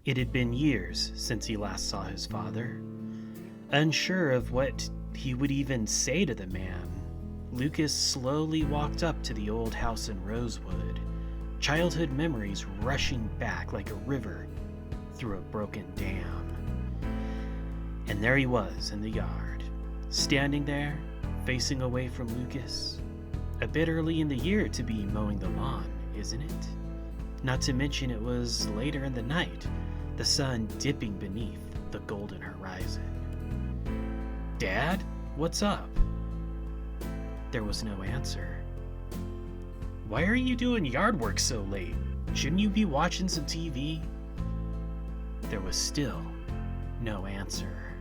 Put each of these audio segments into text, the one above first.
It had been years since he last saw his father. Unsure of what he would even say to the man, Lucas slowly walked up to the old house in Rosewood, childhood memories rushing back like a river through a broken dam. And there he was in the yard, standing there, facing away from Lucas. A bit early in the year to be mowing the lawn, isn't it? Not to mention it was later in the night, the sun dipping beneath the golden horizon. "Dad, what's up?" There was no answer. "Why are you doing yard work so late? Shouldn't you be watching some TV?" There was still no answer.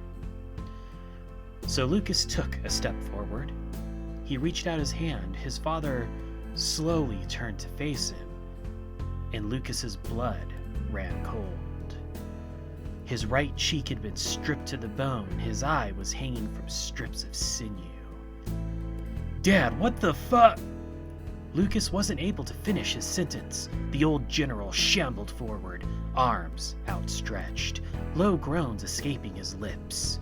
So Lucas took a step forward. He reached out his hand. His father slowly turned to face him, and Lucas's blood ran cold. His right cheek had been stripped to the bone. His eye was hanging from strips of sinew. "Dad, what the fuck?" Lucas wasn't able to finish his sentence. The old general shambled forward, arms outstretched, low groans escaping his lips.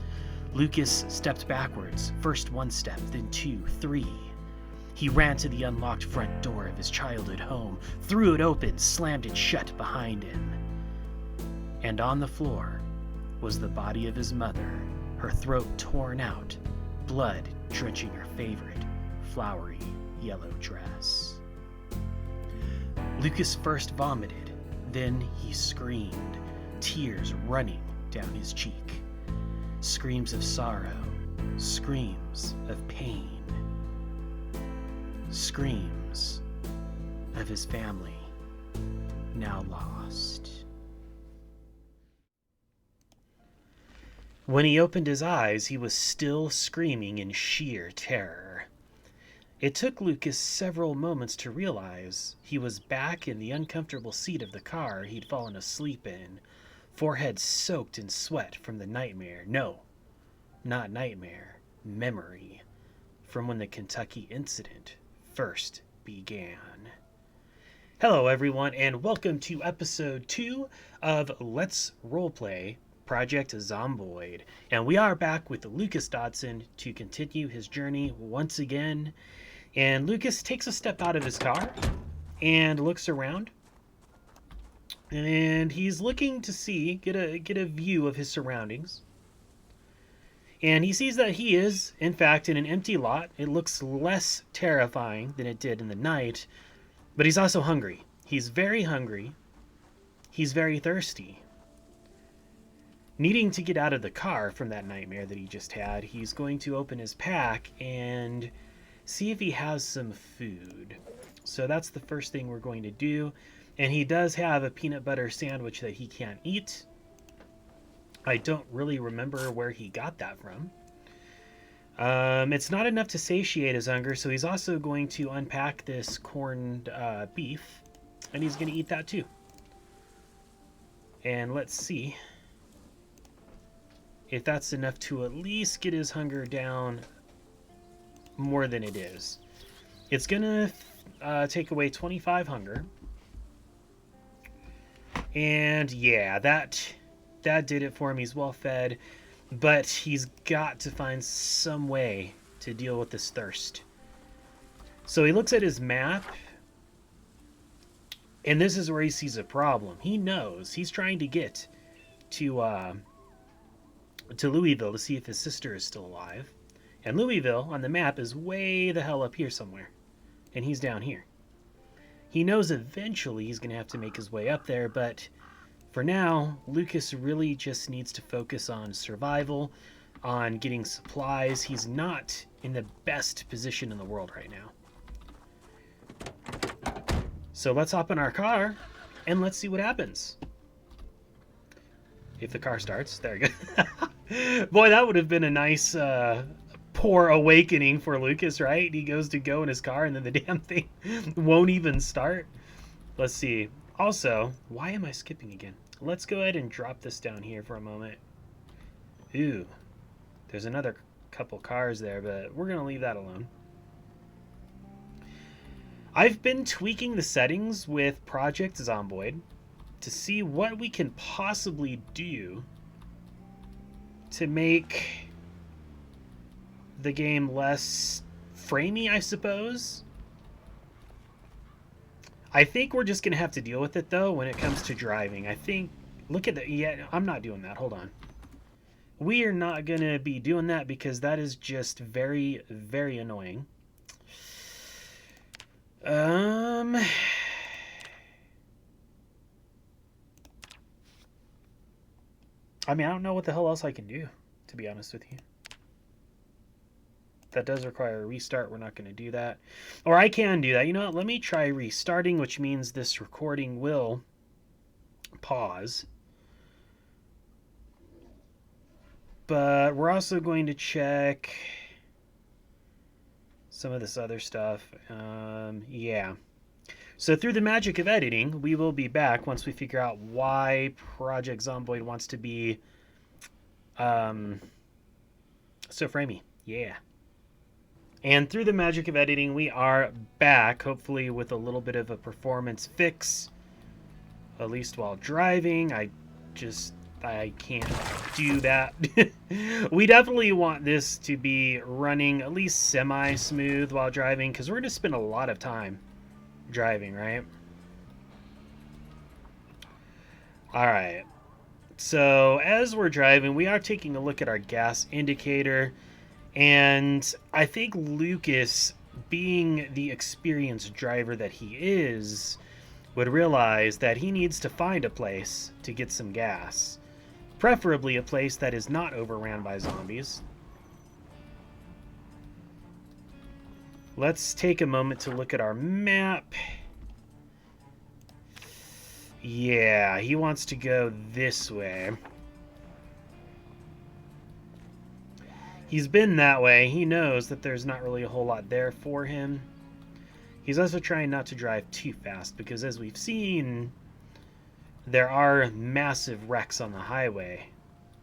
Lucas stepped backwards, first one step, then two, three. He ran to the unlocked front door of his childhood home, threw it open, slammed it shut behind him. And on the floor was the body of his mother, her throat torn out, blood drenching her favorite flowery yellow dress. Lucas first vomited, then he screamed, tears running down his cheek. Screams of sorrow, screams of pain, screams of his family now lost. When he opened his eyes, he was still screaming in sheer terror. It took Lucas several moments to realize he was back in the uncomfortable seat of the car he'd fallen asleep in, forehead soaked in sweat from the nightmare. No, not nightmare, memory, from when the Kentucky incident first began. Hello everyone, and welcome to episode 2 of Let's Roleplay Project Zomboid. And we are back with Lucas Dodson to continue his journey once again. And Lucas takes a step out of his car and looks around. And he's looking to see, get a view of his surroundings. And he sees that he is, in fact, in an empty lot. It looks less terrifying than it did in the night, but he's also hungry. He's very hungry. He's very thirsty. Needing to get out of the car from that nightmare that he just had, he's going to open his pack and see if he has some food. So that's the first thing we're going to do. And he does have a peanut butter sandwich that he can't eat. I don't really remember where he got that from. It's not enough to satiate his hunger, so he's also going to unpack this corned beef, and he's going to eat that too. And let's see if that's enough to at least get his hunger down more than it is. It's going to take away 25 hunger. And yeah, that did it for him. He's well fed, but he's got to find some way to deal with this thirst. So he looks at his map, and this is where he sees a problem. He knows he's trying to get to Louisville to see if his sister is still alive. And Louisville on the map is way the hell up here somewhere, and he's down here. He knows eventually he's going to have to make his way up there, but for now, Lucas really just needs to focus on survival, on getting supplies. He's not in the best position in the world right now. So let's hop in our car, and let's see what happens. If the car starts. There we go. Boy, that would have been a nice poor awakening for Lucas, right? He goes to go in his car, and then the damn thing won't even start. Let's see. Also, why am I skipping again? Let's go ahead and drop this down here for a moment. Ooh, there's another couple cars there, but we're going to leave that alone. I've been tweaking the settings with Project Zomboid to see what we can possibly do to make the game less framey, I suppose. I think we're just going to have to deal with it, though, when it comes to driving. I think... Look at that. Yeah, I'm not doing that. Hold on. We are not going to be doing that because that is just very, very annoying. I mean, I don't know what the hell else I can do, to be honest with you. That does require a restart. We're not going to do that. Or I can do that. You know what? Let me try restarting, which means this recording will pause. But we're also going to check some of this other stuff. Yeah. So through the magic of editing, we will be back once we figure out why Project Zomboid wants to be so framey. Yeah. And through the magic of editing, we are back, hopefully with a little bit of a performance fix, at least while driving. I can't do that. We definitely want this to be running at least semi-smooth while driving, because we're going to spend a lot of time driving, right? All right. So as we're driving, we are taking a look at our gas indicator. And I think Lucas, being the experienced driver that he is, would realize that he needs to find a place to get some gas. Preferably a place that is not overran by zombies. Let's take a moment to look at our map. Yeah, he wants to go this way. He's been that way. He knows that there's not really a whole lot there for him. He's also trying not to drive too fast because, as we've seen, there are massive wrecks on the highway.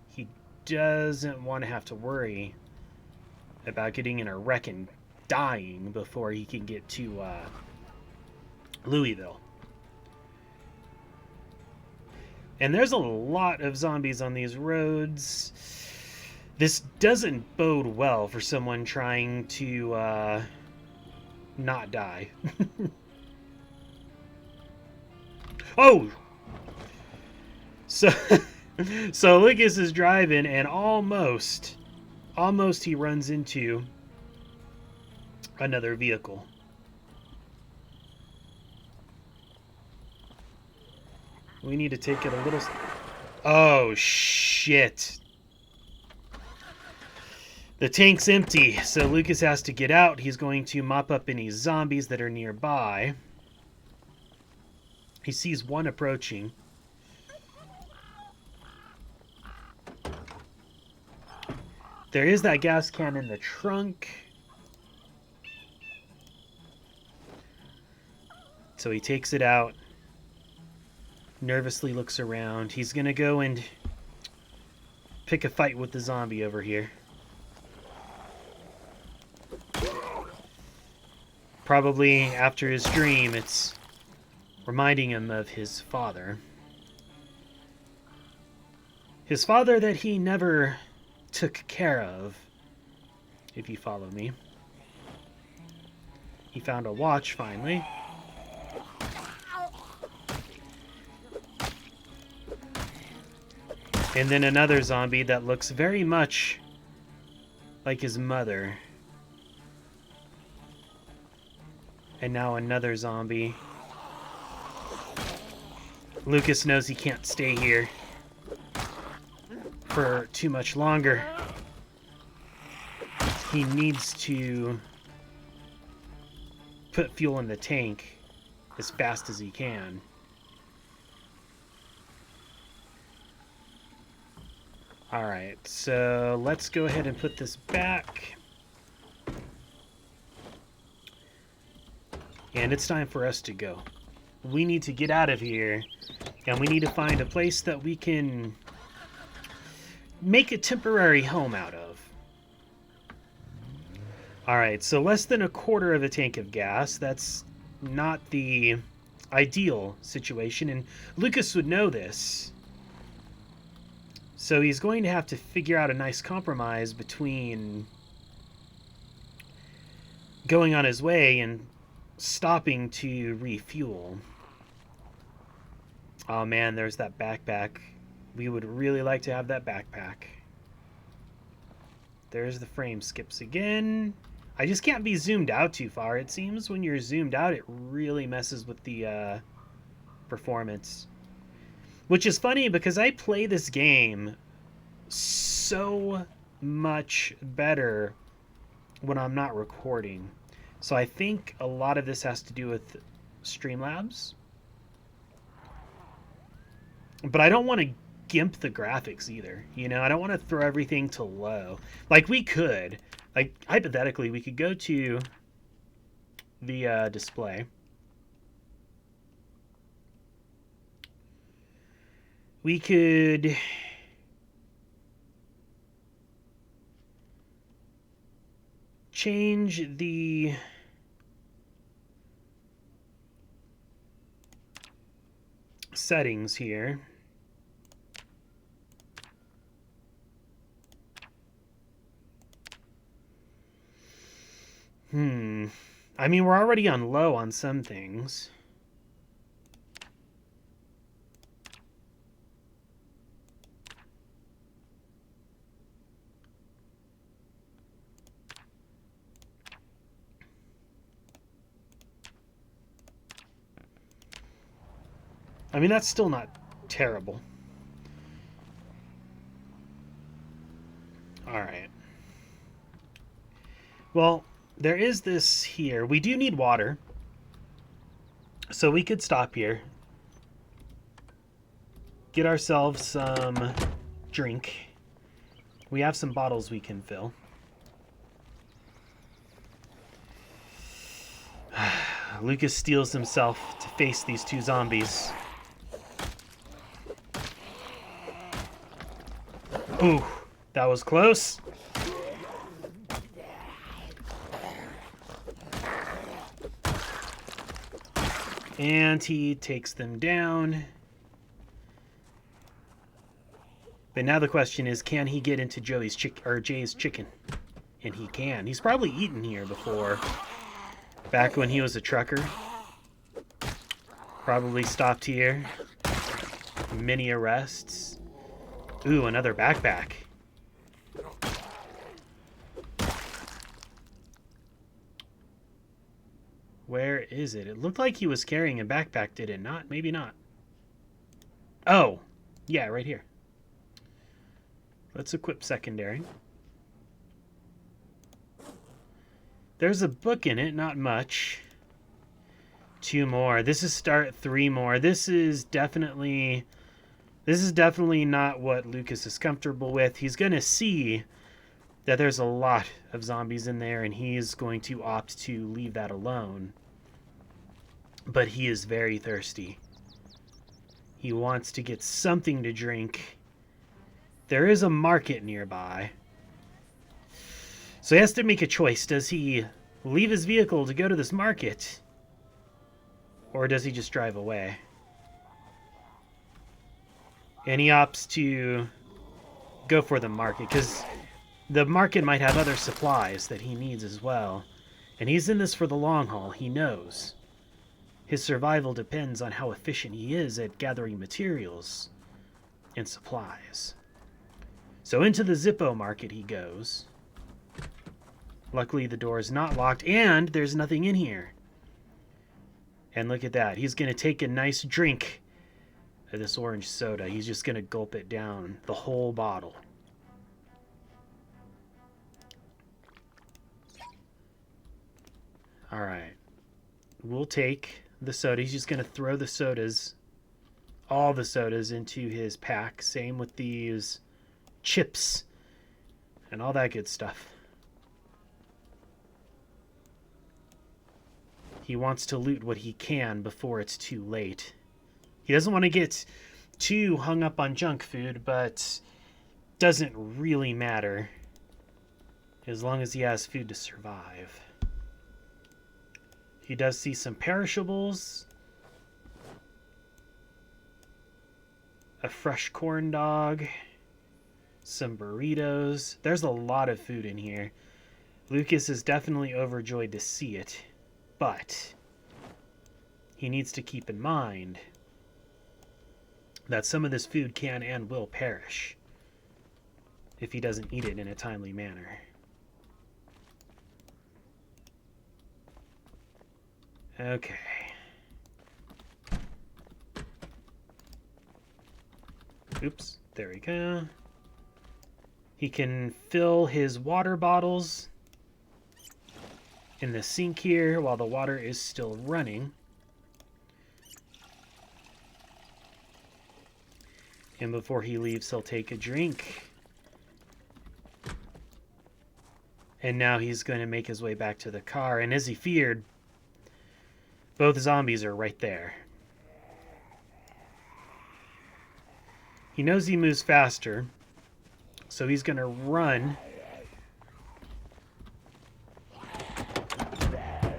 He doesn't want to have to worry about getting in a wreck and dying before he can get to Louisville. And there's a lot of zombies on these roads. This doesn't bode well for someone trying to not die. Oh! So Lucas is driving and almost he runs into another vehicle. We need to take it a little... Oh, shit. The tank's empty, so Lucas has to get out. He's going to mop up any zombies that are nearby. He sees one approaching. There is that gas can in the trunk. So he takes it out. Nervously looks around. He's going to go and pick a fight with the zombie over here. Probably after his dream, it's reminding him of his father. His father that he never took care of, if you follow me. He found a watch, finally. And then another zombie that looks very much like his mother. And now another zombie. Lucas knows he can't stay here for too much longer. He needs to put fuel in the tank as fast as he can. Alright, so let's go ahead and put this back. And it's time for us to go. We need to get out of here, and we need to find a place that we can make a temporary home out of. Alright, so less than a quarter of a tank of gas. That's not the ideal situation, and Lucas would know this. So he's going to have to figure out a nice compromise between going on his way and stopping to refuel. Oh man, there's that backpack. We would really like to have that backpack. There's the frame skips again. I just can't be zoomed out too far. It seems when you're zoomed out, it really messes with the performance. Which is funny because I play this game so much better when I'm not recording. So I think a lot of this has to do with Streamlabs. But I don't want to gimp the graphics either. You know, I don't want to throw everything to low. Like we could. Like hypothetically, we could go to the display. We could change the settings here. I mean, we're already on low on some things. I mean, that's still not terrible. All right. Well, there is this here. We do need water. So we could stop here. Get ourselves some drink. We have some bottles we can fill. Lucas steels himself to face these two zombies. Ooh, that was close. And he takes them down. But now the question is, can he get into Jay's chicken? And he can. He's probably eaten here before. Back when he was a trucker. Probably stopped here. Many arrests. Ooh, another backpack. Where is it? It looked like he was carrying a backpack, did it not? Maybe not. Oh, yeah, right here. Let's equip secondary. There's a book in it, not much. 2 more. This is start 3 more. This is definitely not what Lucas is comfortable with. He's going to see that there's a lot of zombies in there, and he's going to opt to leave that alone. But he is very thirsty. He wants to get something to drink. There is a market nearby. So he has to make a choice. Does he leave his vehicle to go to this market? Or does he just drive away? And he opts to go for the market, because the market might have other supplies that he needs as well. And he's in this for the long haul, he knows. His survival depends on how efficient he is at gathering materials and supplies. So into the Zippo market he goes. Luckily the door is not locked, and there's nothing in here. And look at that, he's going to take a nice drink of this orange soda. He's just going to gulp it down, the whole bottle. All right. We'll take the soda. He's just going to throw the sodas, all the sodas, into his pack. Same with these chips and all that good stuff. He wants to loot what he can before it's too late. He doesn't want to get too hung up on junk food, but doesn't really matter as long as he has food to survive. He does see some perishables. a fresh corn dog, some burritos. There's a lot of food in here. Lucas is definitely overjoyed to see it, but he needs to keep in mind that some of this food can and will perish if he doesn't eat it in a timely manner. Okay. Oops, there we go. He can fill his water bottles in the sink here while the water is still running. And before he leaves, he'll take a drink. And now he's going to make his way back to the car. And as he feared, both zombies are right there. He knows he moves faster, so he's going to run.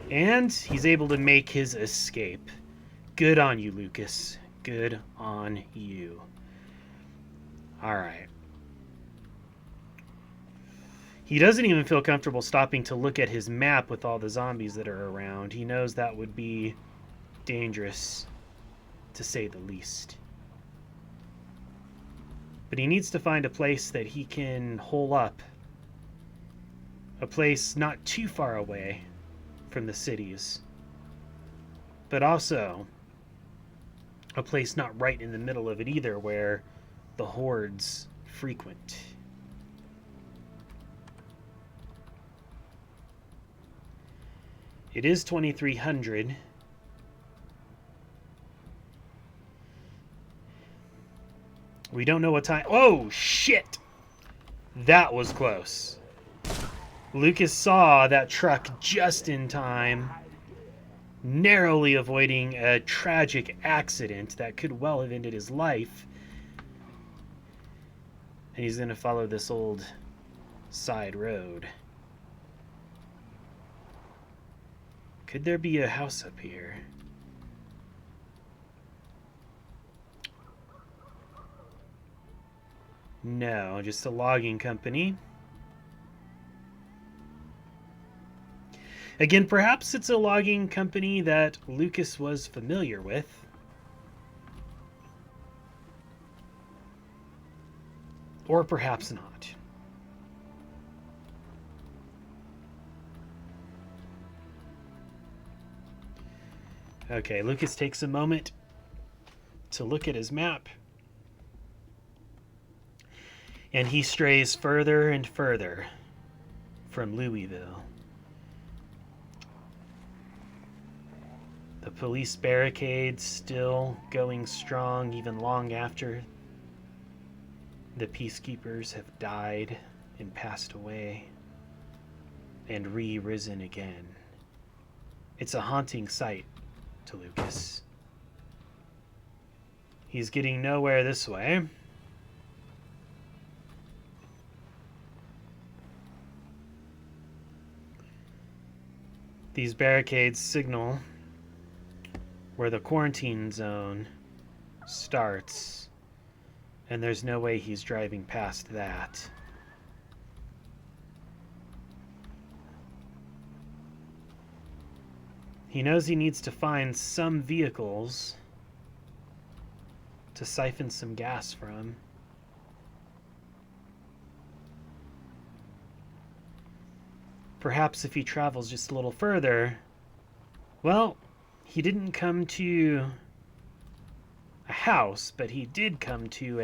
And he's able to make his escape. Good on you, Lucas. Good on you. All right. He doesn't even feel comfortable stopping to look at his map with all the zombies that are around. He knows that would be dangerous, to say the least. But he needs to find a place that he can hole up. A place not too far away from the cities. But also a place not right in the middle of it either, where the hordes frequent. It is 2300. We don't know what time. Oh, shit! That was close. Lucas saw that truck just in time, narrowly avoiding a tragic accident that could well have ended his life. And he's going to follow this old side road. Could there be a house up here? No, just a logging company. Again, perhaps it's a logging company that Lucas was familiar with. Or perhaps not. Okay, Lucas takes a moment to look at his map. And he strays further and further from Louisville. The police barricades still going strong even long after the peacekeepers have died and passed away and re-risen again. It's a haunting sight to Lucas. He's getting nowhere this way. These barricades signal where the quarantine zone starts, and there's no way he's driving past that. He knows he needs to find some vehicles to siphon some gas from. Perhaps if he travels just a little further, well, he didn't come to a house, but he did come to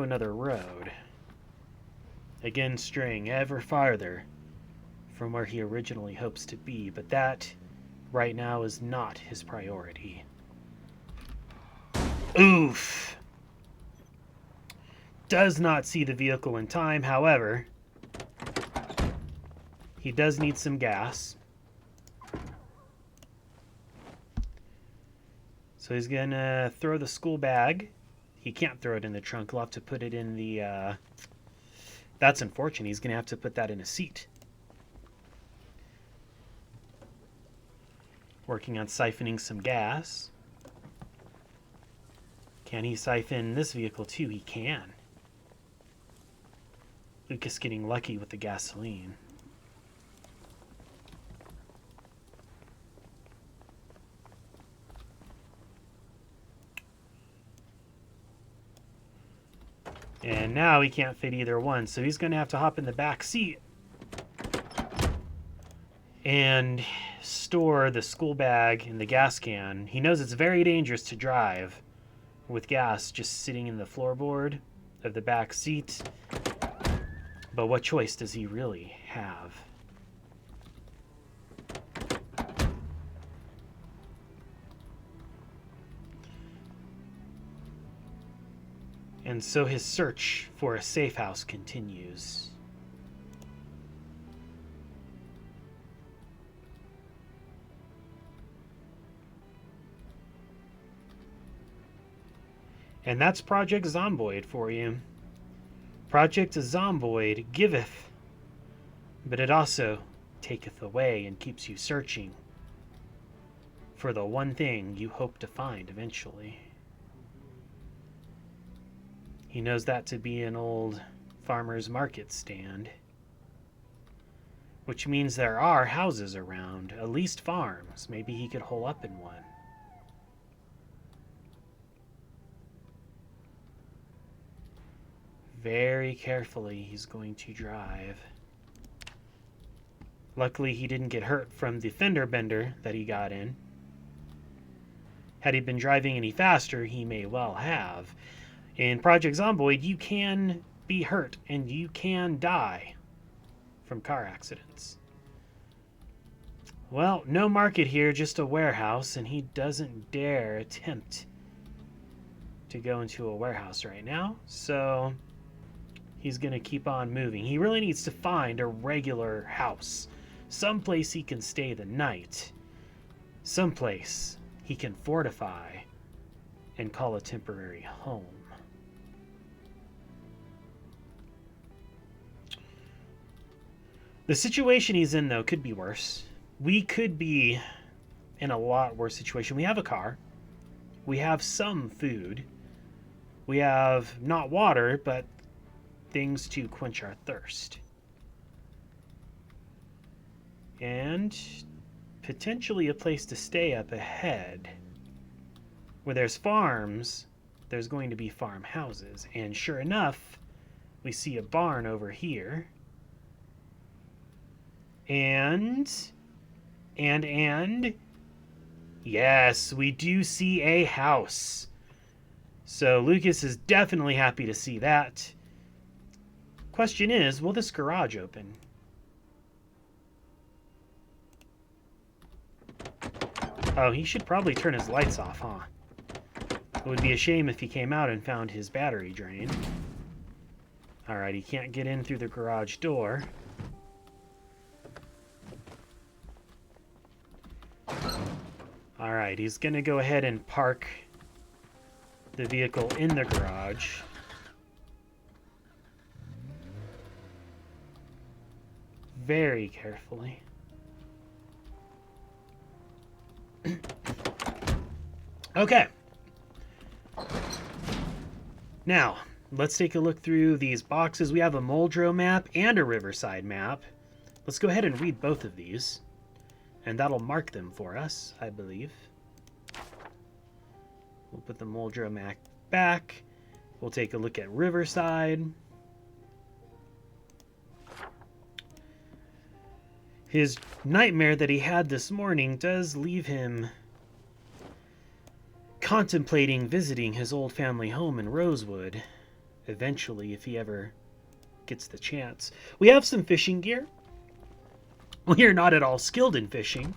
another road. Again, straying ever farther from where he originally hopes to be, but that right now is not his priority. Oof! Does not see the vehicle in time, however, he does need some gas. So he's gonna throw the school bag. He can't throw it in the trunk. He'll have to put it in the, that's unfortunate. He's gonna have to put that in a seat. Working on siphoning some gas. Can he siphon this vehicle too? He can. Lucas getting lucky with the gasoline. And now he can't fit either one, so he's going to have to hop in the back seat and store the school bag in the gas can. He knows it's very dangerous to drive with gas just sitting in the floorboard of the back seat. But what choice does he really have? And so his search for a safe house continues. And that's Project Zomboid for you. Project Zomboid giveth, but it also taketh away and keeps you searching for the one thing you hope to find eventually. He knows that to be an old farmer's market stand, which means there are houses around, at least farms. Maybe he could hole up in one. Very carefully he's going to drive. Luckily he didn't get hurt from the fender bender that he got in. Had he been driving any faster, he may well have. In Project Zomboid, you can be hurt and you can die from car accidents. Well, no market here, just a warehouse, and he doesn't dare attempt to go into a warehouse right now, so he's going to keep on moving. He really needs to find a regular house, someplace he can stay the night, someplace he can fortify and call a temporary home. The situation he's in, though, could be worse. We could be in a lot worse situation. We have a car. We have some food. We have not water, but things to quench our thirst. And potentially a place to stay up ahead. Where there's farms, there's going to be farmhouses. And sure enough, we see a barn over here. And yes, we do see a house. So Lucas is definitely happy to see that. Question is, will this garage open? Oh, he should probably turn his lights off, huh? It would be a shame if he came out and found his battery drained. Alright, he can't get in through the garage door. Alright, he's going to go ahead and park the vehicle in the garage. Very carefully. Okay. Now, let's take a look through these boxes. We have a Muldrow map and a Riverside map. Let's go ahead and read both of these. And that'll mark them for us, I believe. We'll put the Muldrow map back. We'll take a look at Riverside. His nightmare that he had this morning does leave him contemplating visiting his old family home in Rosewood, eventually, if he ever gets the chance. We have some fishing gear. We are not at all skilled in fishing,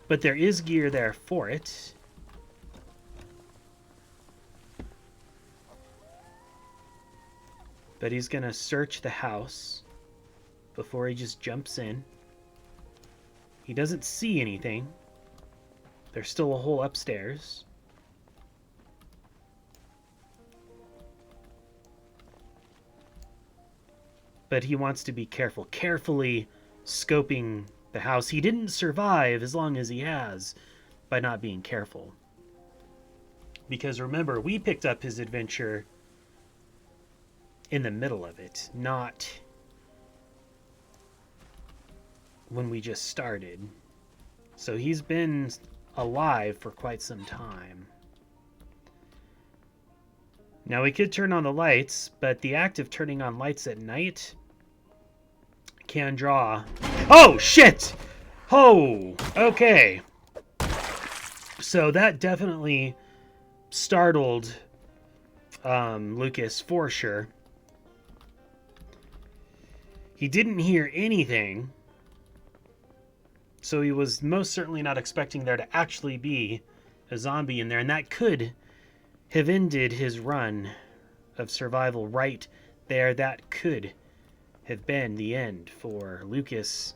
but there is gear there for it. But he's going to search the house before he just jumps in. He doesn't see anything. There's still a hole upstairs. But he wants to be careful, carefully scoping the house. He didn't survive as long as he has by not being careful. Because remember, we picked up his adventure in the middle of it, not when we just started. So he's been alive for quite some time. Now we could turn on the lights, but the act of turning on lights at night can draw... Oh, shit! Oh, okay. So that definitely startled Lucas for sure. He didn't hear anything, so he was most certainly not expecting there to actually be a zombie in there, and that could have ended his run of survival right there. That could have been the end for Lucas.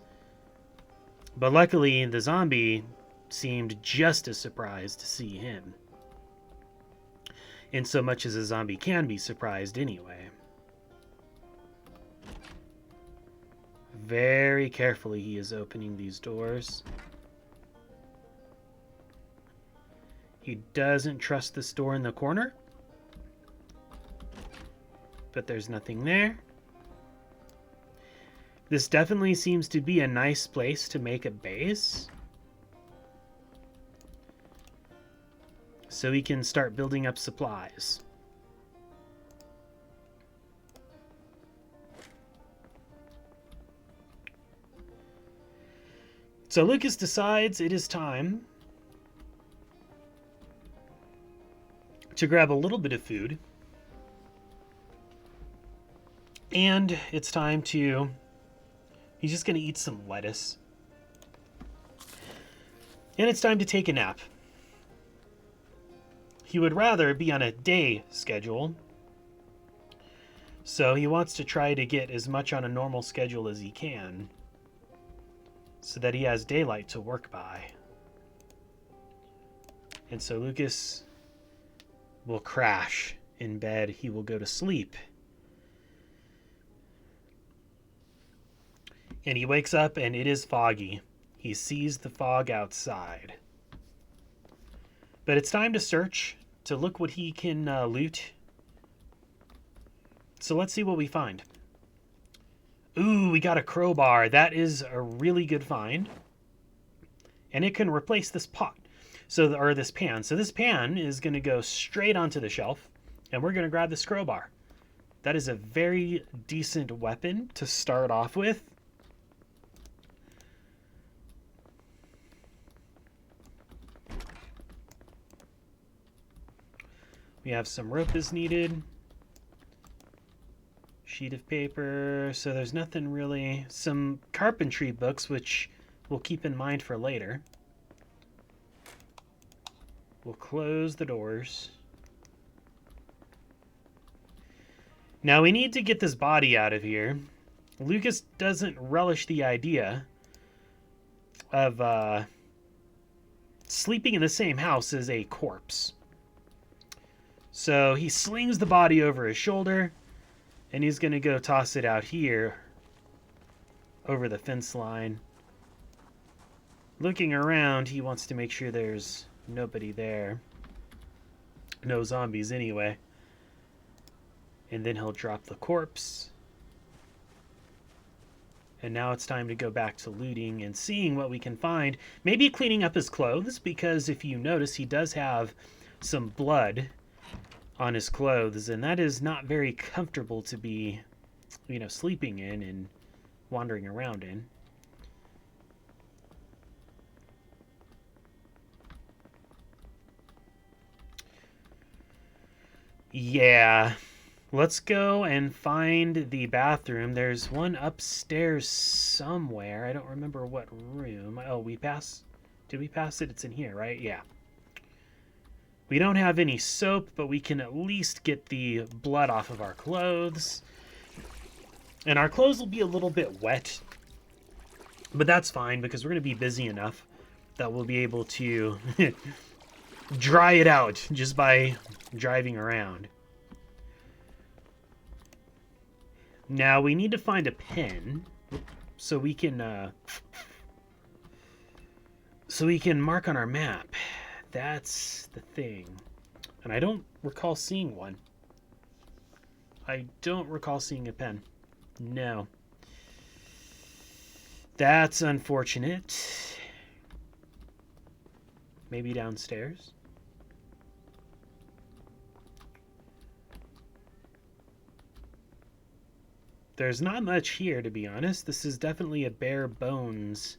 But luckily, the zombie seemed just as surprised to see him, in so much as a zombie can be surprised anyway. Very carefully he is opening these doors. He doesn't trust this door in the corner, but there's nothing there. This definitely seems to be a nice place to make a base, so we can start building up supplies. So Lucas decides it is time to grab a little bit of food, and it's time to... He's just going to eat some lettuce. And it's time to take a nap. He would rather be on a day schedule, so he wants to try to get as much on a normal schedule as he can, so that he has daylight to work by. And so Lucas will crash in bed. He will go to sleep. And he wakes up and it is foggy. He sees the fog outside. But it's time to search, to look what he can loot. So let's see what we find. Ooh, we got a crowbar. That is a really good find. And it can replace this pot. Or this pan. So this pan is going to go straight onto the shelf. And we're going to grab this crowbar. That is a very decent weapon to start off with. We have some rope is needed. Sheet of paper. So there's nothing really. Some carpentry books, which we'll keep in mind for later. We'll close the doors. Now we need to get this body out of here. Lucas doesn't relish the idea of sleeping in the same house as a corpse. So he slings the body over his shoulder, and he's going to go toss it out here over the fence line. Looking around, he wants to make sure there's nobody there. No zombies anyway. And then he'll drop the corpse. And now it's time to go back to looting and seeing what we can find. Maybe cleaning up his clothes, because if you notice, he does have some blood on his clothes, and that is not very comfortable to be, sleeping in and wandering around in. Yeah, let's go and find the bathroom. There's one upstairs somewhere. I don't remember what room. Oh, did we pass it? It's in here, right? Yeah. We don't have any soap, but we can at least get the blood off of our clothes. And our clothes will be a little bit wet, but that's fine because we're going to be busy enough that we'll be able to dry it out just by driving around. Now we need to find a pen so we can mark on our map. That's the thing. And I don't recall seeing one. I don't recall seeing a pen. No. That's unfortunate. Maybe downstairs? There's not much here, to be honest. This is definitely a bare bones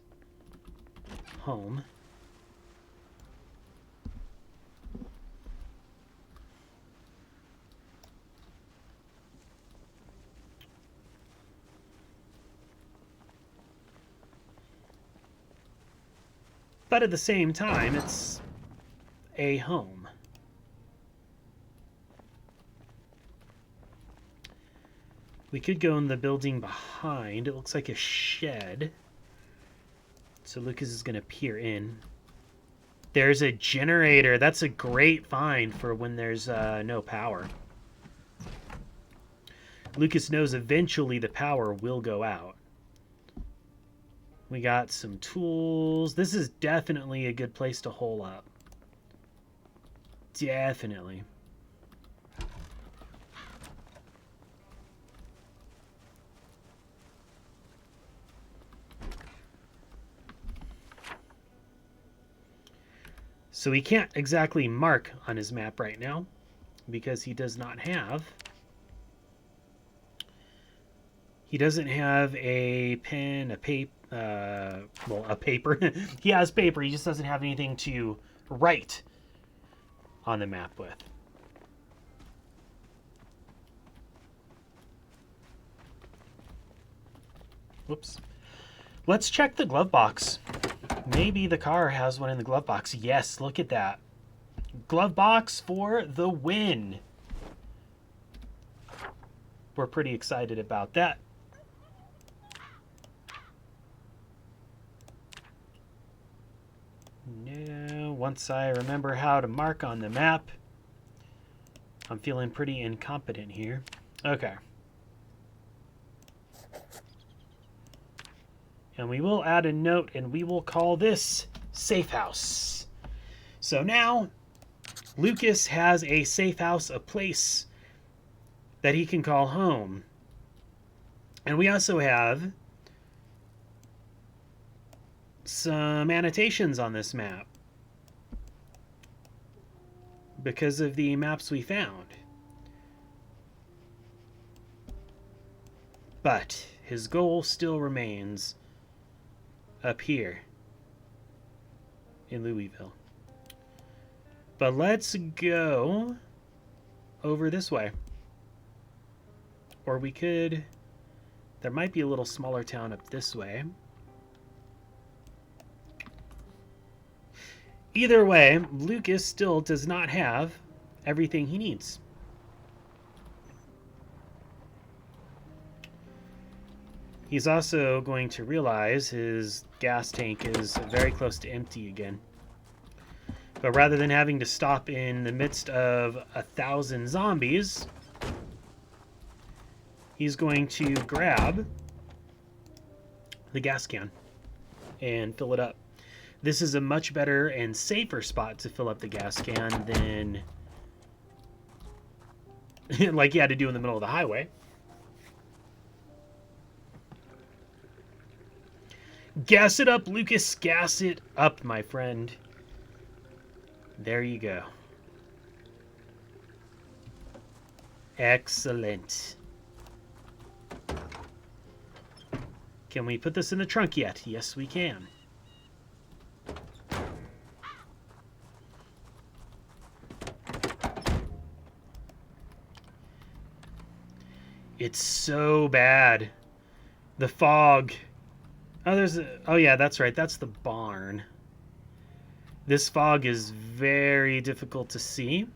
home. But at the same time, it's a home. We could go in the building behind. It looks like a shed. So Lucas is going to peer in. There's a generator. That's a great find for when there's no power. Lucas knows eventually the power will go out. We got some tools. This is definitely a good place to hole up. Definitely. So he can't exactly mark on his map right now because he does not have... He doesn't have a pen, a paper, well, a paper. He has paper, he just doesn't have anything to write on the map with. Whoops. Let's check the glove box. Maybe the car has one in the glove box. Yes, look at that. Glove box for the win. We're pretty excited about that. No, once I remember how to mark on the map, I'm feeling pretty incompetent here. Okay. And we will add a note, and we will call this Safe House. So now, Lucas has a safe house, a place that he can call home. And we also have some annotations on this map because of the maps we found. But his goal still remains up here in Louisville. But let's go over this way. Or we could... There might be a little smaller town up this way. Either way, Lucas still does not have everything he needs. He's also going to realize his gas tank is very close to empty again. But rather than having to stop in the midst of 1,000 zombies, he's going to grab the gas can and fill it up. This is a much better and safer spot to fill up the gas can than like he had to do in the middle of the highway. Gas it up, Lucas. Gas it up, my friend. There you go. Excellent. Can we put this in the trunk yet? Yes, we can. It's so bad. The fog. Oh, there's a... Oh, yeah, that's right. That's the barn. This fog is very difficult to see.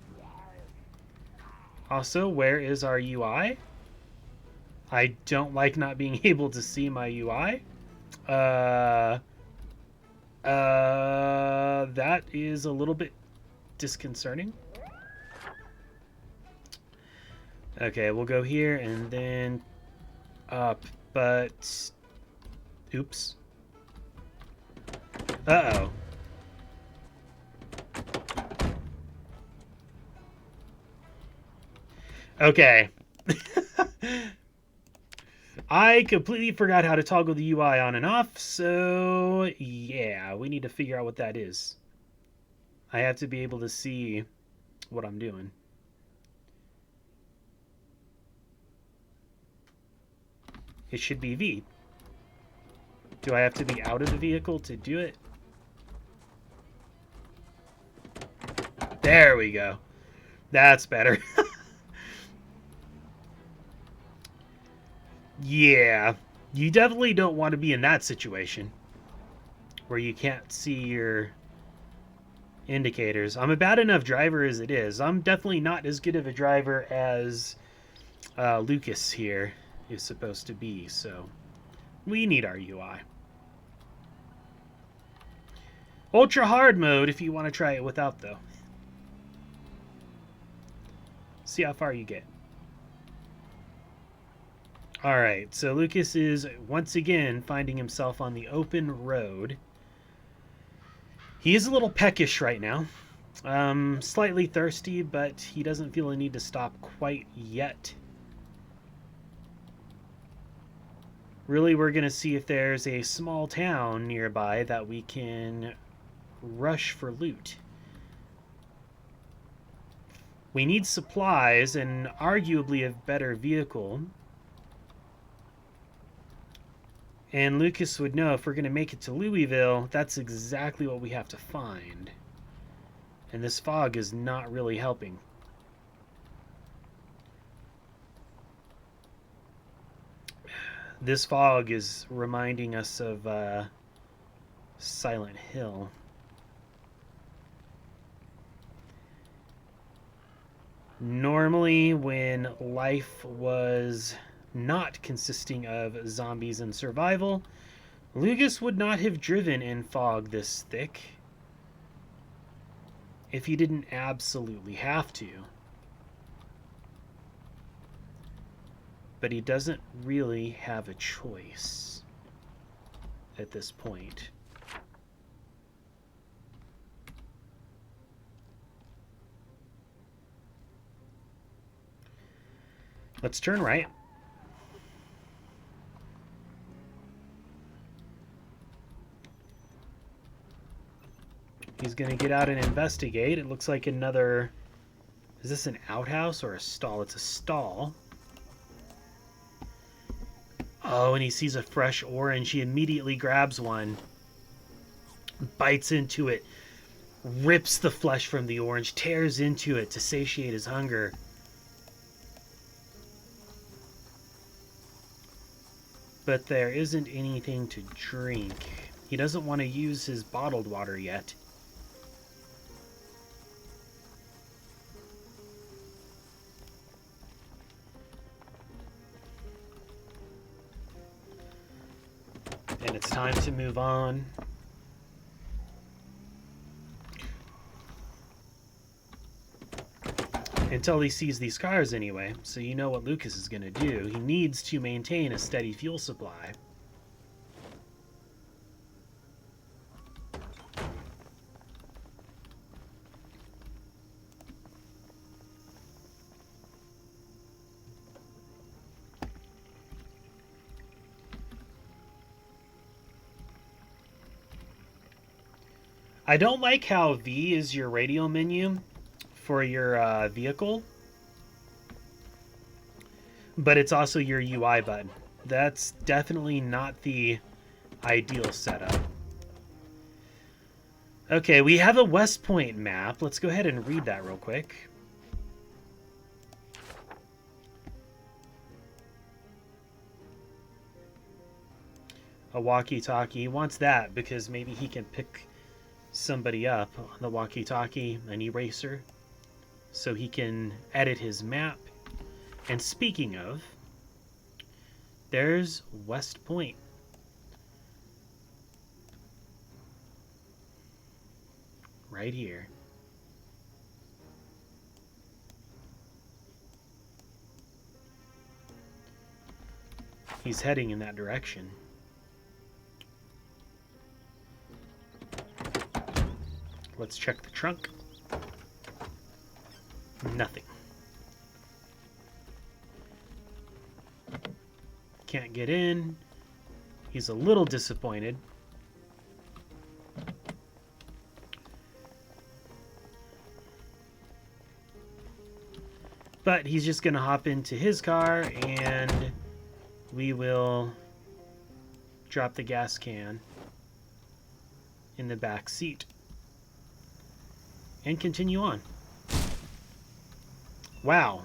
Also, where is our UI? I don't like not being able to see my UI. That is a little bit disconcerting. Okay, we'll go here and then up, but... Oops. Uh-oh. Okay. I completely forgot how to toggle the UI on and off, so yeah, we need to figure out what that is. I have to be able to see what I'm doing. It should be V. Do I have to be out of the vehicle to do it? There we go. That's better. Yeah, you definitely don't want to be in that situation where you can't see your indicators. I'm a bad enough driver as it is. I'm definitely not as good of a driver as Lucas here is supposed to be, so we need our UI. Ultra hard mode if you want to try it without, though. See how far you get. Alright, so Lucas is once again finding himself on the open road. He is a little peckish right now. Slightly thirsty, but he doesn't feel a need to stop quite yet. Really, we're going to see if there's a small town nearby that we can rush for loot. We need supplies and arguably a better vehicle. And Lucas would know if we're going to make it to Louisville, that's exactly what we have to find. And this fog is not really helping. This fog is reminding us of Silent Hill. Normally, when life was not consisting of zombies and survival, Lucas would not have driven in fog this thick if he didn't absolutely have to. But he doesn't really have a choice at this point. Let's turn right. He's going to get out and investigate. It looks like another... Is this an outhouse or a stall? It's a stall. Oh, and he sees a fresh orange. He immediately grabs one, bites into it, rips the flesh from the orange, tears into it to satiate his hunger. But there isn't anything to drink. He doesn't want to use his bottled water yet. And it's time to move on. Until he sees these cars anyway, so you know what Lucas is going to do. He needs to maintain a steady fuel supply. I don't like how V is your radio menu for your vehicle, but it's also your UI button. That's definitely not the ideal setup. Okay, we have a West Point map. Let's go ahead and read that real quick. A walkie-talkie. He wants that because maybe he can pick somebody up on the walkie-talkie, an eraser, so he can edit his map. And speaking of, there's West Point. Right here. He's heading in that direction. Let's check the trunk. Nothing. Can't get in. He's a little disappointed. But he's just going to hop into his car and we will drop the gas can in the back seat and continue on. Wow.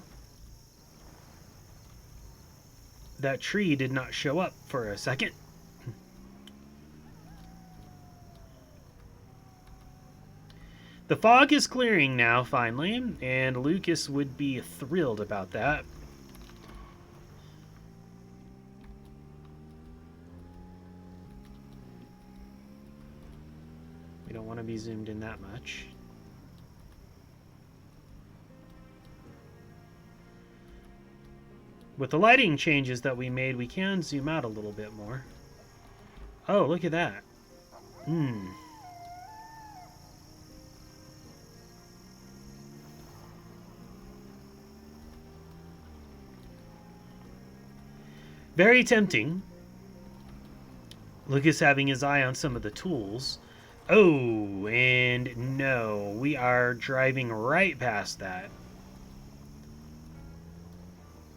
That tree did not show up for a second. The fog is clearing now, finally, and Lucas would be thrilled about that. We don't want to be zoomed in that much. With the lighting changes that we made, we can zoom out a little bit more. Oh, look at that. Very tempting. Lucas having his eye on some of the tools. Oh, and no, we are driving right past that.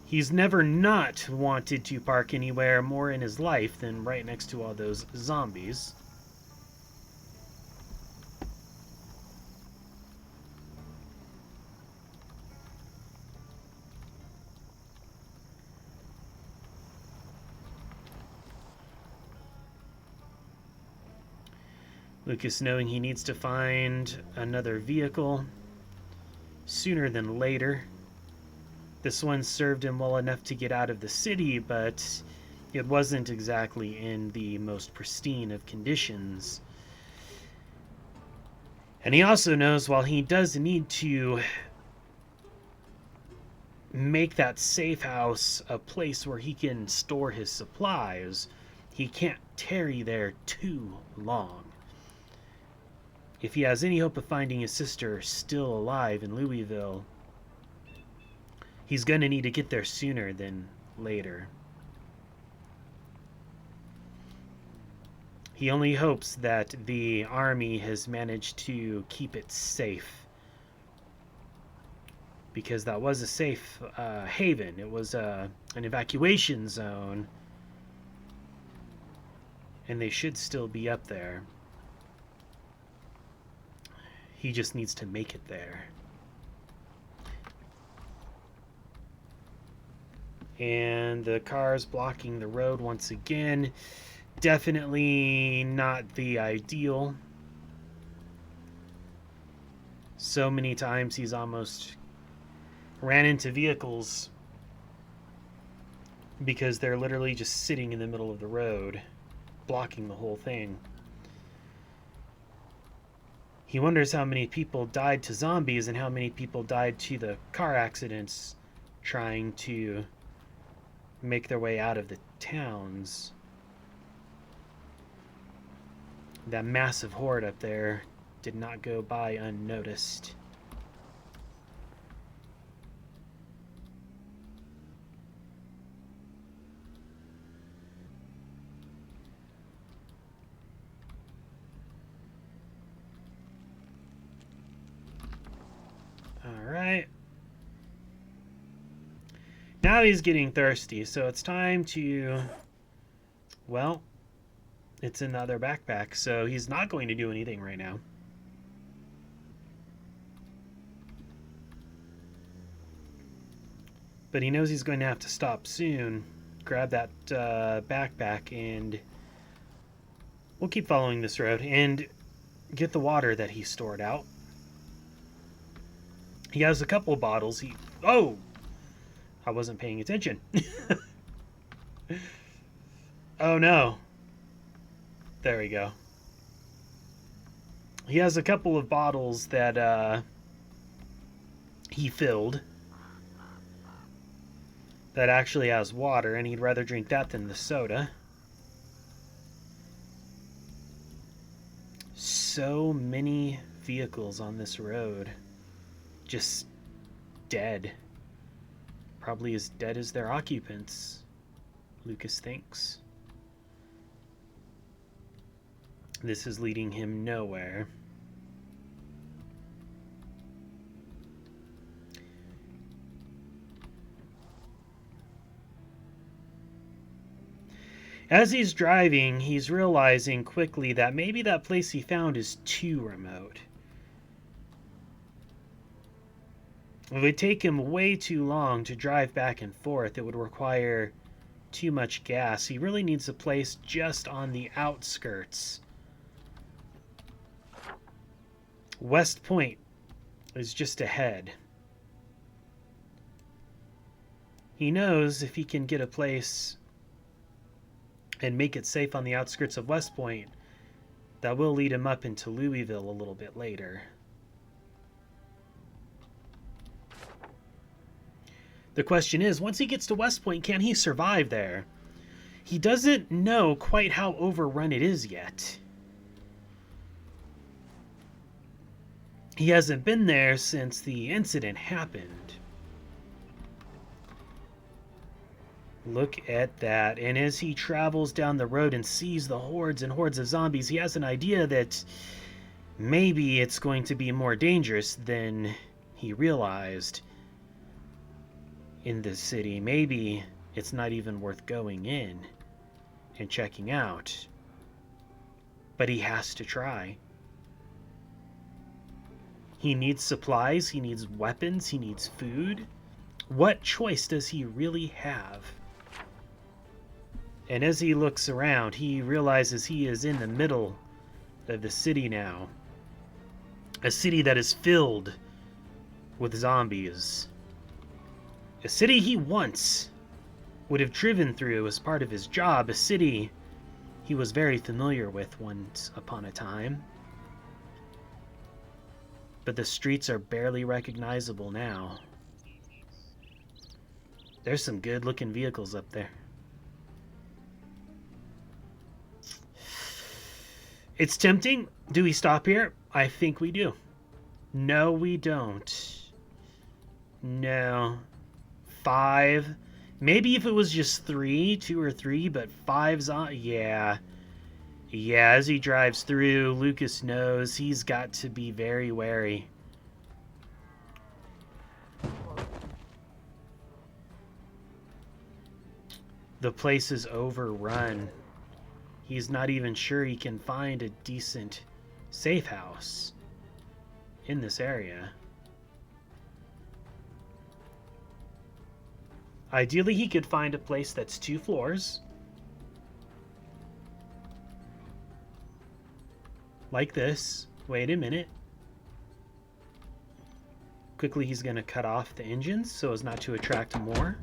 He's never not wanted to park anywhere more in his life than right next to all those zombies. Lucas knowing he needs to find another vehicle sooner than later. This one served him well enough to get out of the city, but it wasn't exactly in the most pristine of conditions. And he also knows while he does need to make that safe house a place where he can store his supplies, he can't tarry there too long. If he has any hope of finding his sister still alive in Louisville, he's going to need to get there sooner than later. He only hopes that the army has managed to keep it safe, because that was a safe haven. It was an evacuation zone, and they should still be up there. He just needs to make it there. And the car's blocking the road once again. Definitely not the ideal. So many times he's almost ran into vehicles because they're literally just sitting in the middle of the road, blocking the whole thing. He wonders how many people died to zombies and how many people died to the car accidents trying to make their way out of the towns. That massive horde up there did not go by unnoticed. All right. Now he's getting thirsty, so it's time to, well, it's in the other backpack, so he's not going to do anything right now. But he knows he's going to have to stop soon, grab that backpack, and we'll keep following this road and get the water that he stored out. He has a couple bottles. Oh! I wasn't paying attention. Oh no. There we go. He has a couple of bottles that he filled that actually has water, and he'd rather drink that than the soda. So many vehicles on this road. Just dead. Probably as dead as their occupants. Lucas thinks. This is leading him nowhere. As he's driving, he's realizing quickly that maybe that place he found is too remote. It would take him way too long to drive back and forth. It would require too much gas. He really needs a place just on the outskirts. West Point is just ahead. He knows if he can get a place and make it safe on the outskirts of West Point, that will lead him up into Louisville a little bit later. The question is, once he gets to West Point, can he survive there? He doesn't know quite how overrun it is yet. He hasn't been there since the incident happened. Look at that. And as he travels down the road and sees the hordes and hordes of zombies, he has an idea that maybe it's going to be more dangerous than he realized in this city. Maybe it's not even worth going in and checking out. But he has to try. He needs supplies, he needs weapons, he needs food. What choice does he really have? And as he looks around, he realizes he is in the middle of the city now. A city that is filled with zombies. A city he once would have driven through as part of his job. A city he was very familiar with once upon a time. But the streets are barely recognizable now. There's some good-looking vehicles up there. It's tempting. Do we stop here? I think we do. No, we don't. No. 5. Maybe if it was just 3, 2 or 3, but 5's on. Yeah. Yeah, as he drives through, Lucas knows he's got to be very wary. The place is overrun. He's not even sure he can find a decent safe house in this area. Ideally, he could find a place that's 2 floors. Like this. Wait a minute. Quickly, he's going to cut off the engines so as not to attract more.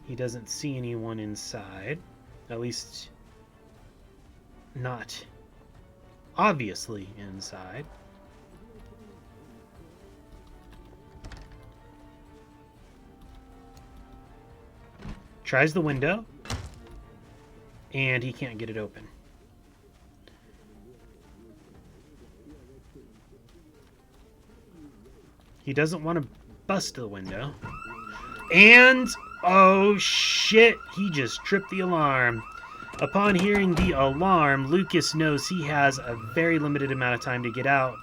He doesn't see anyone inside. At least, not obviously inside. Tries the window, and he can't get it open. He doesn't want to bust the window. And, oh shit, he just tripped the alarm. Upon hearing the alarm, Lucas knows he has a very limited amount of time to get out.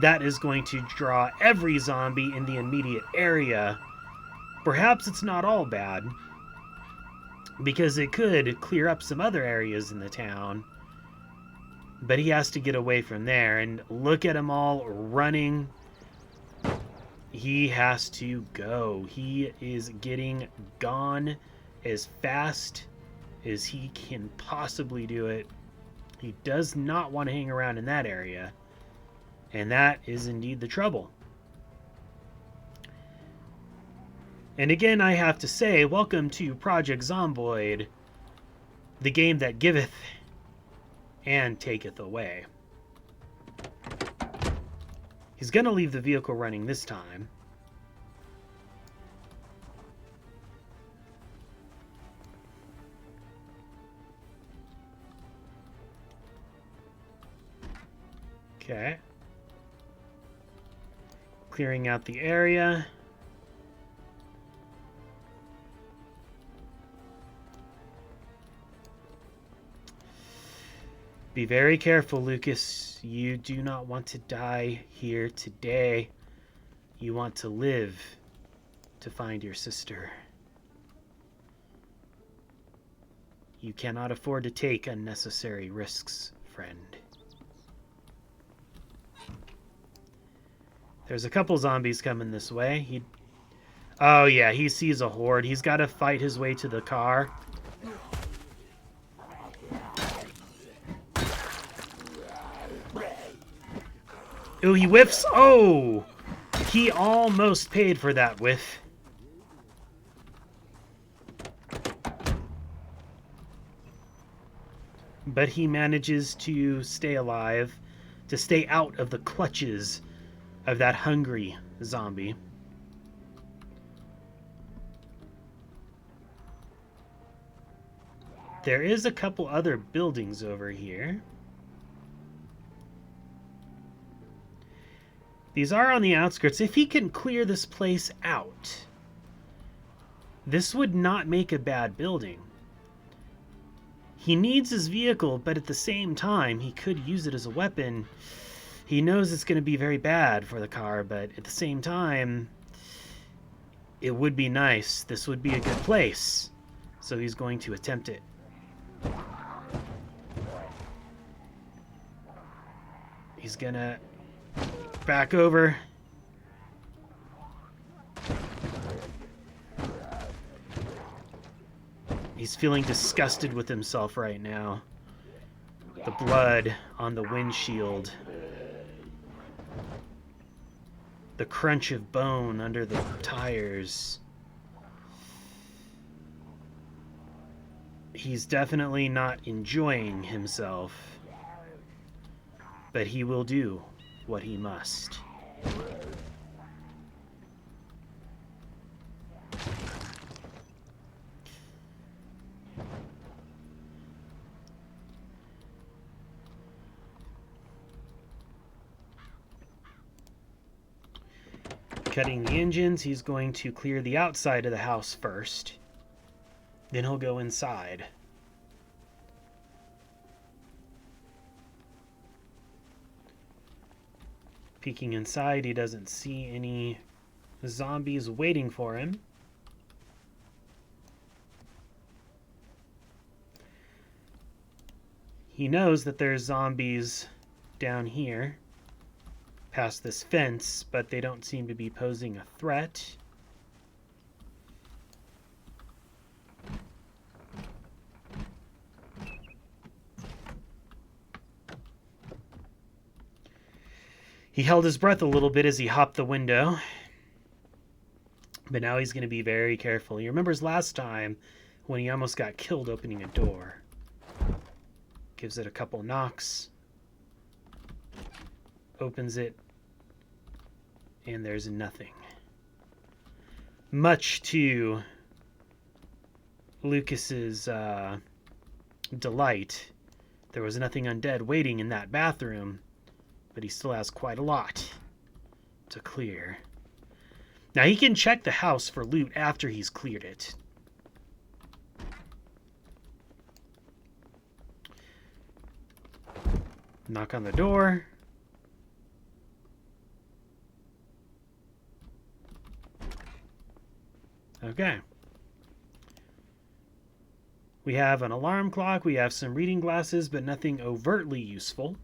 That is going to draw every zombie in the immediate area. Perhaps it's not all bad, because it could clear up some other areas in the town. But he has to get away from there, and look at them all running. He has to go. He is getting gone as fast as he can possibly do it. He does not want to hang around in that area. And that is indeed the trouble. And again, I have to say, welcome to Project Zomboid, the game that giveth and taketh away. He's going to leave the vehicle running this time. Okay. clearing out the area. Be very careful, Lucas. You do not want to die here today. You want to live to find your sister. You cannot afford to take unnecessary risks, friend. There's a couple zombies coming this way. Oh yeah, he sees a horde. He's got to fight his way to the car. Ooh, he whiffs. Oh! He almost paid for that whiff. But he manages to stay alive, to stay out of the clutches of that hungry zombie. There is a couple other buildings over here. These are on the outskirts. If he can clear this place out, this would not make a bad building. He needs his vehicle, but at the same time, he could use it as a weapon. He knows it's going to be very bad for the car, but at the same time, it would be nice. This would be a good place. So he's going to attempt it. He's going to back over. He's feeling disgusted with himself right now. The blood on the windshield. The crunch of bone under the tires. He's definitely not enjoying himself. But he will do what he must. Cutting the engines, he's going to clear the outside of the house first. Then he'll go inside. Peeking inside, he doesn't see any zombies waiting for him. He knows that there's zombies down here past this fence, but they don't seem to be posing a threat. He held his breath a little bit as he hopped the window, but now he's going to be very careful. He remembers last time when he almost got killed opening a door. Gives it a couple knocks, opens it, and there's nothing. Much to Lucas's delight, there was nothing undead waiting in that bathroom, but he still has quite a lot to clear. Now he can check the house for loot after he's cleared it. Knock on the door. Okay. We have an alarm clock, we have some reading glasses, but nothing overtly useful.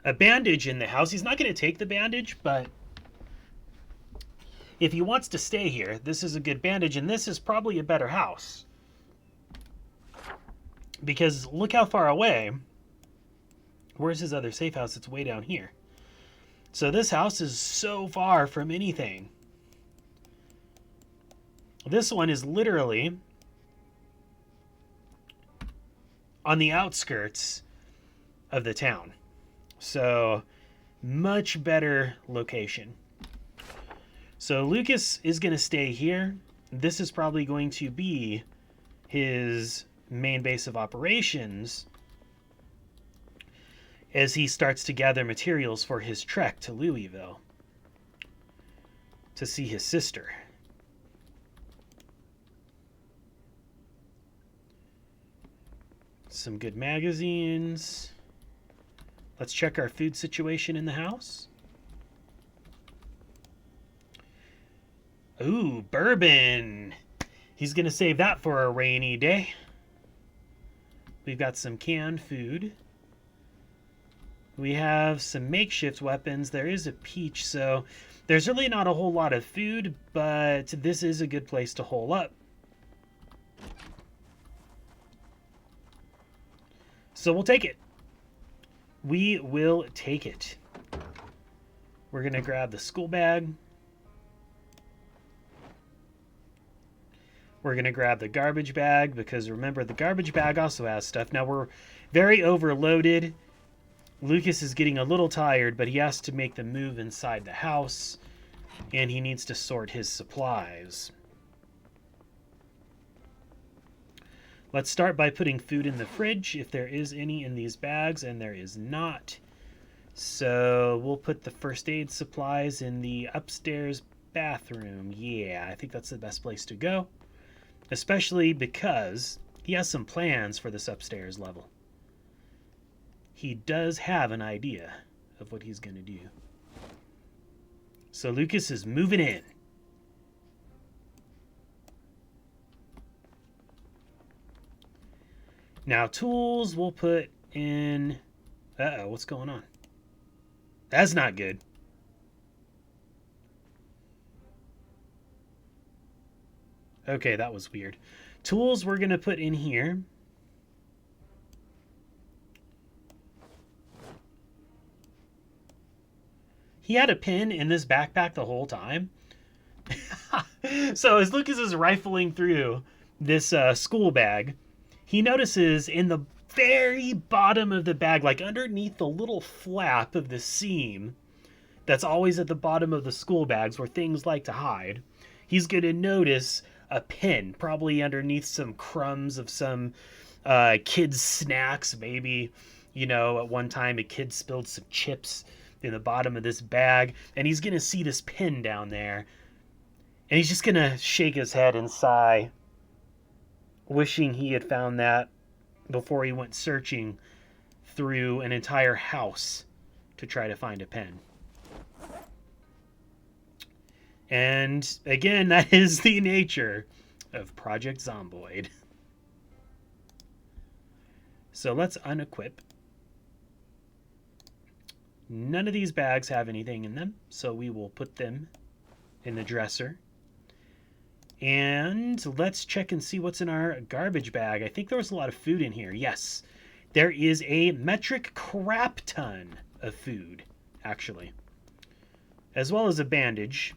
A bandage in the house. He's not going to take the bandage, but if he wants to stay here, this is a good bandage, and this is probably a better house. Because look how far away. Where's his other safe house? It's way down here. So this house is so far from anything. This one is literally on the outskirts of the town. So much better location. So Lucas is going to stay here. This is probably going to be his main base of operations. as he starts to gather materials for his trek to Louisville to see his sister. Some good magazines. Let's check our food situation in the house. Ooh, bourbon. He's going to save that for a rainy day. We've got some canned food. We have some makeshift weapons. There is a peach, so there's really not a whole lot of food, but this is a good place to hole up. So we'll take it. We will take it. We're going to grab the school bag. We're going to grab the garbage bag because remember, the garbage bag also has stuff. Now we're very overloaded. Lucas is getting a little tired, but he has to make the move inside the house, and he needs to sort his supplies. Let's start by putting food in the fridge, if there is any in these bags, and there is not. So we'll put the first aid supplies in the upstairs bathroom. Yeah, I think that's the best place to go, especially because he has some plans for this upstairs level. He does have an idea of what he's going to do. So Lucas is moving in. Now tools we'll put in... Uh-oh, what's going on? That's not good. Okay, that was weird. Tools we're going to put in here. He had a pen in this backpack the whole time. So as Lucas is rifling through this school bag, he notices in the very bottom of the bag, like underneath the little flap of the seam that's always at the bottom of the school bags where things like to hide, he's going to notice a pen, probably underneath some crumbs of some kid's snacks. Maybe, you know, at one time a kid spilled some chips in the bottom of this bag, and he's going to see this pen down there, and he's just going to shake his head and sigh, wishing he had found that before he went searching through an entire house to try to find a pen. And again, that is the nature of Project Zomboid. So let's unequip. None of these bags have anything in them, so we will put them in the dresser. And let's check and see what's in our garbage bag. I think there was a lot of food in here. Yes, there is a metric crap ton of food, actually, as well as a bandage.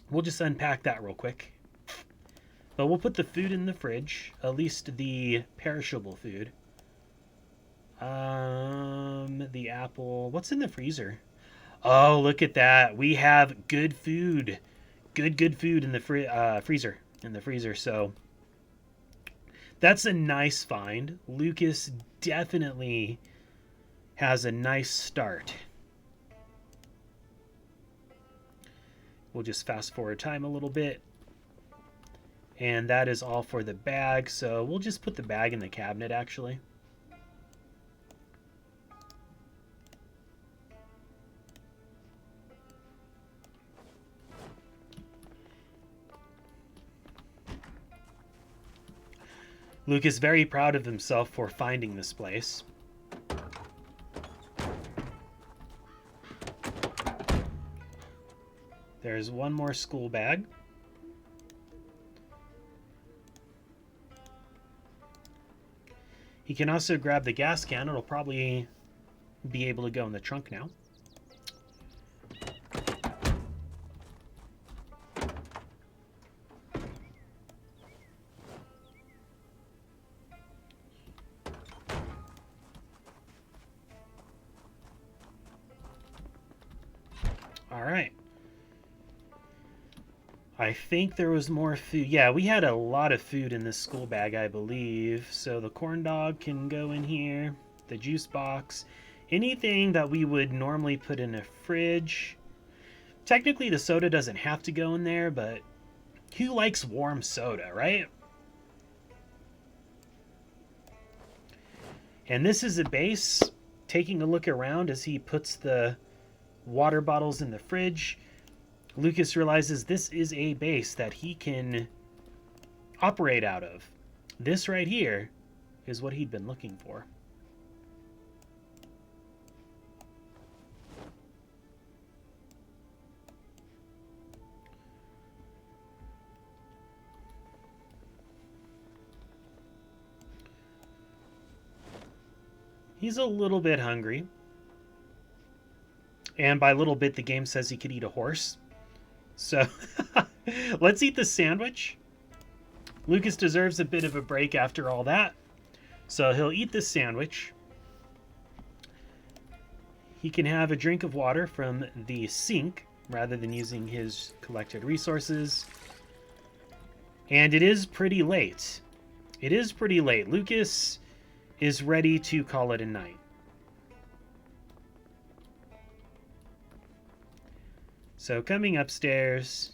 We'll just unpack that real quick. But we'll put the food in the fridge, at least the perishable food. The apple. What's in the freezer? Oh, look at that. We have good food. Good food in the freezer. In the freezer. So that's a nice find. Lucas definitely has a nice start. We'll just fast forward time a little bit. And that is all for the bag. So we'll just put the bag in the cabinet, actually. Luke is very proud of himself for finding this place. There's one more school bag. He can also grab the gas can. It'll probably be able to go in the trunk now. All right. I think there was more food. Yeah, we had a lot of food in this school bag, I believe. So the corn dog can go in here. the juice box, anything that we would normally put in a fridge. Technically, the soda doesn't have to go in there, but who likes warm soda, right? And this is a base. Taking a look around as he puts the water bottles in the fridge, Lucas realizes this is a base that he can operate out of. This right here is what he'd been looking for. He's a little bit hungry. And by little bit, the game says he could eat a horse. So let's eat the sandwich. Lucas deserves a bit of a break after all that. So he'll eat this sandwich. He can have a drink of water from the sink rather than using his collected resources. And it is pretty late. It is pretty late. Lucas is ready to call it a night. So coming upstairs,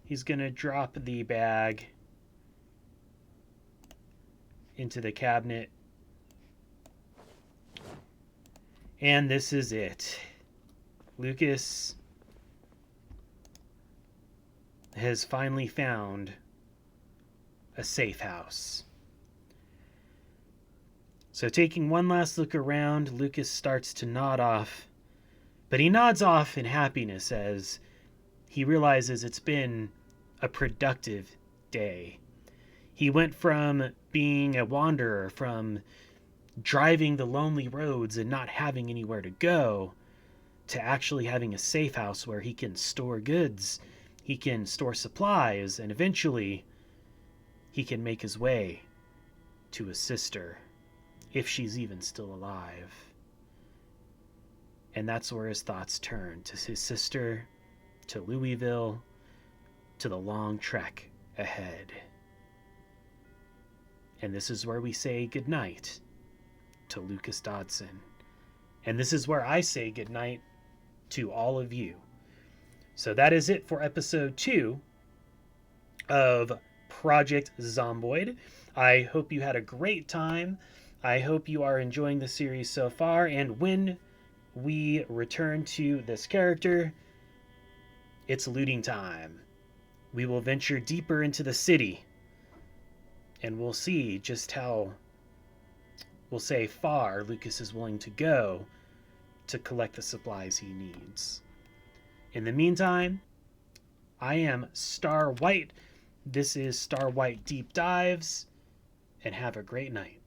he's going to drop the bag into the cabinet. And this is it. Lucas has finally found a safe house. So taking one last look around, Lucas starts to nod off. But he nods off in happiness as he realizes it's been a productive day. He went from being a wanderer, from driving the lonely roads and not having anywhere to go, to actually having a safe house where he can store goods, he can store supplies, and eventually he can make his way to his sister, if she's even still alive. And that's where his thoughts turn, to his sister, to Louisville, to the long trek ahead. And this is where we say goodnight to Lucas Dodson. And this is where I say goodnight to all of you. So that is it for episode 2 of Project Zomboid. I hope you had a great time. I hope you are enjoying the series so far. And when we return to this character, it's looting time. We will venture deeper into the city, and we'll see just how, we'll say, far Lucas is willing to go to collect the supplies he needs. In the meantime, I am Star White. This is Star White Deep Dives, and have a great night.